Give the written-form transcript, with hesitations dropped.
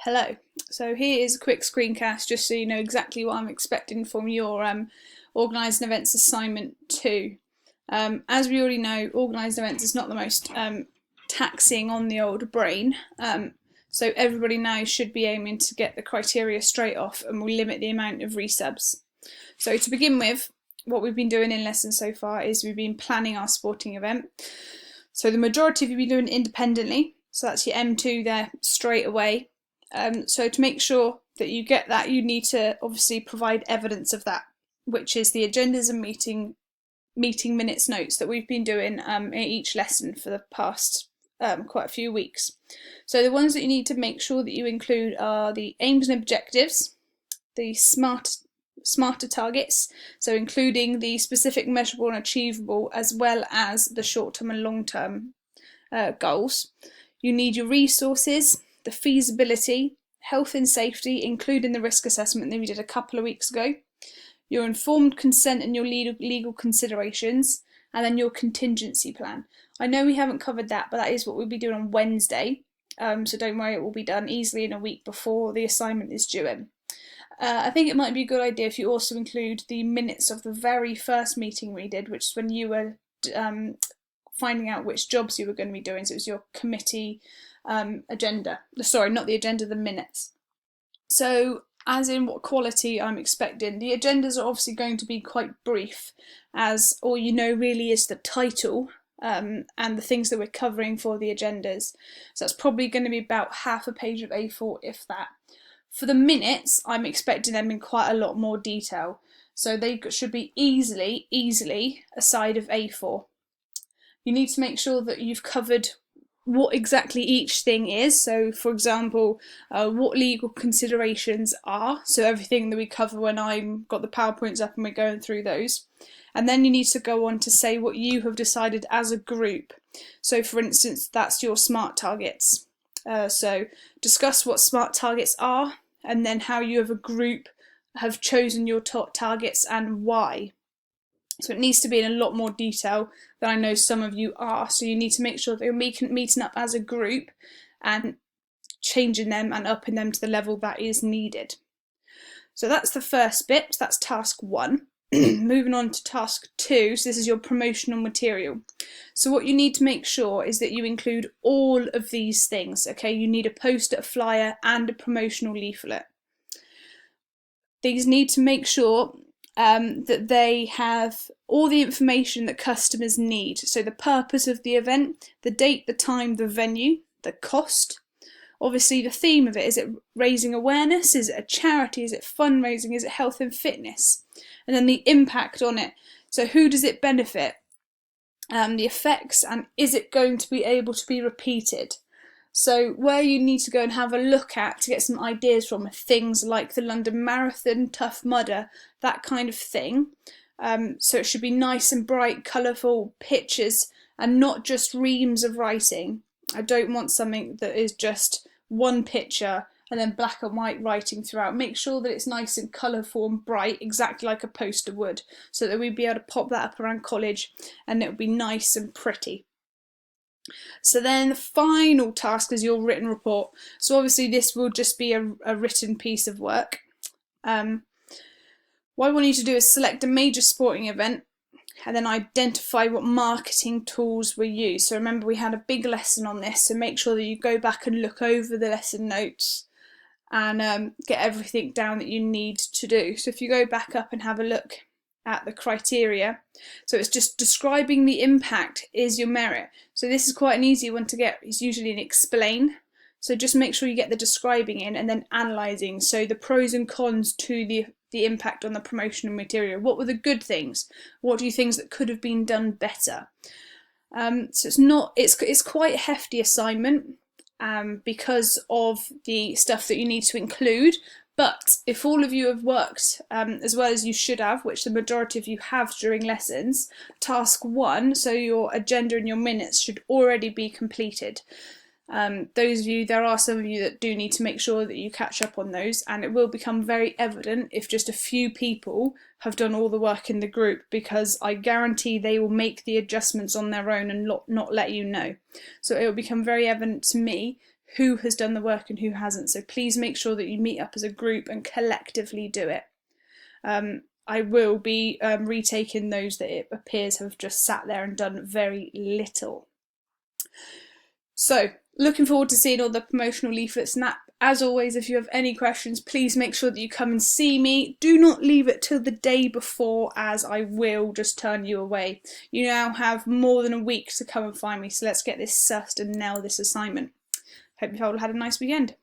Hello. So here is a quick screencast just so you know exactly what I'm expecting from your organising events assignment 2. As we already know, organised events is not the most taxing on the old brain, so everybody now should be aiming to get the criteria straight off, and we'll limit the amount of resubs. So to begin with, what we've been doing in lessons so far is we've been planning our sporting event. So the majority of you have been doing it independently, so that's your M2 there straight away. So to make sure that you get that, you need to obviously provide evidence of that, which is the agendas and meeting minutes notes that we've been doing in each lesson for the past quite a few weeks. So the ones that you need to make sure that you include are the aims and objectives, the smarter targets, so including the specific, measurable and achievable, as well as the short-term and long-term goals. You need your resources, the feasibility, health and safety, including the risk assessment that we did a couple of weeks ago, your informed consent and your legal considerations, and then your contingency plan. I know we haven't covered that, but that is what we'll be doing on Wednesday, so don't worry, it will be done easily in a week before the assignment is due in. I think it might be a good idea if you also include the minutes of the very first meeting we did, which is when you were finding out which jobs you were going to be doing, so it was your committee agenda. Sorry, not the agenda, the minutes. So, as in what quality I'm expecting. The agendas are obviously going to be quite brief, as all you know really is the title and the things that we're covering for the agendas. So that's probably going to be about half a page of A4, if that. For the minutes, I'm expecting them in quite a lot more detail. So they should be easily a side of A4. You need to make sure that you've covered what exactly each thing is. So, for example, what legal considerations are. So everything that we cover when I've got the PowerPoints up and we're going through those. And then you need to go on to say what you have decided as a group. So, for instance, that's your SMART targets. So discuss what SMART targets are, and then how you as a group have chosen your top targets and why. So it needs to be in a lot more detail than I know some of you are. So you need to make sure that you're meeting up as a group and changing them and upping them to the level that is needed. So that's the first bit. That's task 1. Moving on to task 2. So this is your promotional material. So what you need to make sure is that you include all of these things. Okay, you need a poster, a flyer, and a promotional leaflet. These need to make sure that they have all the information that customers need. So the purpose of the event, the date, the time, the venue, the cost. Obviously the theme of it, is it raising awareness? Is it a charity? Is it fundraising? Is it health and fitness? And then the impact on it. So who does it benefit? The effects, and is it going to be able to be repeated? So where you need to go and have a look at to get some ideas from are things like the London Marathon, Tough Mudder, that kind of thing. So it should be nice and bright, colourful pictures and not just reams of writing. I don't want something that is just one picture and then black and white writing throughout. Make sure that it's nice and colourful and bright, exactly like a poster would, so that we'd be able to pop that up around college and it would be nice and pretty. So then the final task is your written report. So obviously this will just be a written piece of work. What I want you to do is select a major sporting event and then identify what marketing tools were used. So remember, we had a big lesson on this, so make sure that you go back and look over the lesson notes and get everything down that you need to do. So if you go back up and have a look at the criteria, so it's just describing the impact is your merit. So this is quite an easy one to get. It's usually an explain. So just make sure you get the describing in and then analysing. So the pros and cons to the impact on the promotional material. What were the good things? What do you think that could have been done better? So it's quite a hefty assignment because of the stuff that you need to include. But if all of you have worked as well as you should have, which the majority of you have during lessons, task 1, so your agenda and your minutes, should already be completed. Those of you, there are some of you that do need to make sure that you catch up on those, and it will become very evident if just a few people have done all the work in the group, because I guarantee they will make the adjustments on their own and not let you know. So it will become very evident to me who has done the work and who hasn't. So please make sure that you meet up as a group and collectively do it. I will be retaking those that it appears have just sat there and done very little. So looking forward to seeing all the promotional leaflets and that. As always, if you have any questions, please make sure that you come and see me. Do not leave it till the day before, as I will just turn you away. You now have more than a week to come and find me, so let's get this sussed and nail this assignment. Hope you've all had a nice weekend.